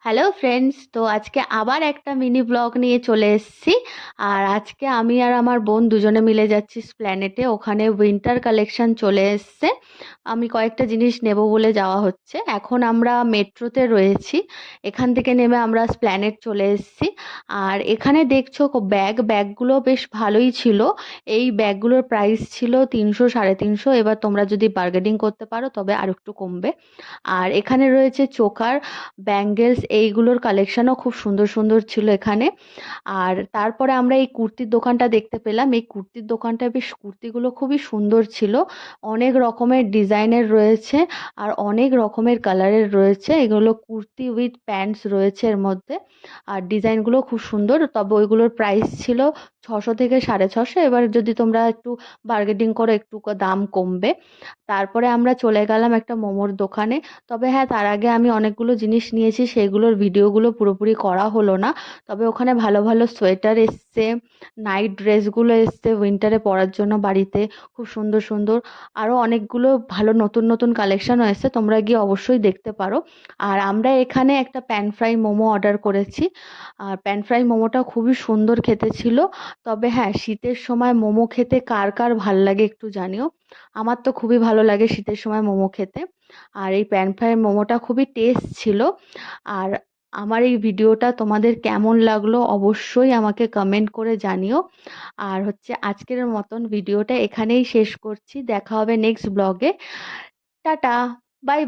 Hello friends, তো আজকে আবার একটা মিনি ব্লগ নিয়ে চলে এসেছি। আর আজকে আমি আর আমার বোন দুজনে মিলে যাচ্ছি স্প্ল্যানেটে। ওখানে উইন্টার কালেকশন চলে এসছে। আমি কয়েকটা জিনিস নেব বলে যাওয়া হচ্ছে। এখন আমরা মেট্রোতে রয়েছি। এখান থেকে নেমে আমরা স্প্ল্যানেট চলে এসেছি। আর এখানে দেখছো ব্যাগগুলো বেশ ভালোই ছিল। এই ব্যাগগুলোর প্রাইস ছিল 300 350। এবার তোমরা যদি বার্গেনিং করতে পারো তবে আর একটু কমবে। আর এখানে রয়েছে চোকার, ব্যাঙ্গেলস, এইগুলোর কালেকশনও খুব সুন্দর সুন্দর ছিল এখানে। আর তারপরে আমরা এই কুর্তির দোকানটা দেখতে পেলাম। এই কুর্তির দোকানটা বেশ, কুর্তিগুলো খুবই সুন্দর ছিল। অনেক রকমের ডিজাইনের রয়েছে আর অনেক রকমের কালারের রয়েছে। এগুলো কুর্তি উইথ প্যান্টস রয়েছে এর মধ্যে। আর ডিজাইনগুলো খুব সুন্দর, তবে ওইগুলোর প্রাইস ছিল 600 থেকে 650। এবার যদি তোমরা একটু বার্গেনিং করো একটু দাম কমবে। তারপরে আমরা চলে গেলাম একটা মোমোর দোকানে। তবে হ্যাঁ, তার আগে আমি অনেকগুলো জিনিস নিয়েছি, সেগুলোর ভিডিওগুলো পুরোপুরি করা হলো না। তবে ওখানে ভালো ভালো সোয়েটার এসছে, নাইট ড্রেসগুলো এসছে উইন্টারে পরার জন্য বাড়িতে, খুব সুন্দর সুন্দর। আরও অনেকগুলো ভালো নতুন নতুন কালেকশনও এসছে, তোমরা গিয়ে অবশ্যই দেখতে পারো। আর আমরা এখানে একটা প্যান ফ্রাই মোমো অর্ডার করেছি। আর প্যান ফ্রাই মোমোটা খুবই সুন্দর খেতে ছিল। তবে হ্যাঁ, শীতের সময় মোমো খেতে কার কার ভাল লাগে একটু জানিও। আমার তো খুবই ভালো লাগে শীতের সময় মোমো খেতে। আর এই প্যান ফ্রাই মোমোটা খুবই টেস্ট ছিল। আর আমার এই ভিডিওটা তোমাদের কেমন লাগলো অবশ্যই আমাকে কমেন্ট করে জানিও। আর হচ্ছে আজকের মতন ভিডিওটা এখানেই শেষ করছি। দেখা হবে নেক্সট ব্লগে। Tata, by.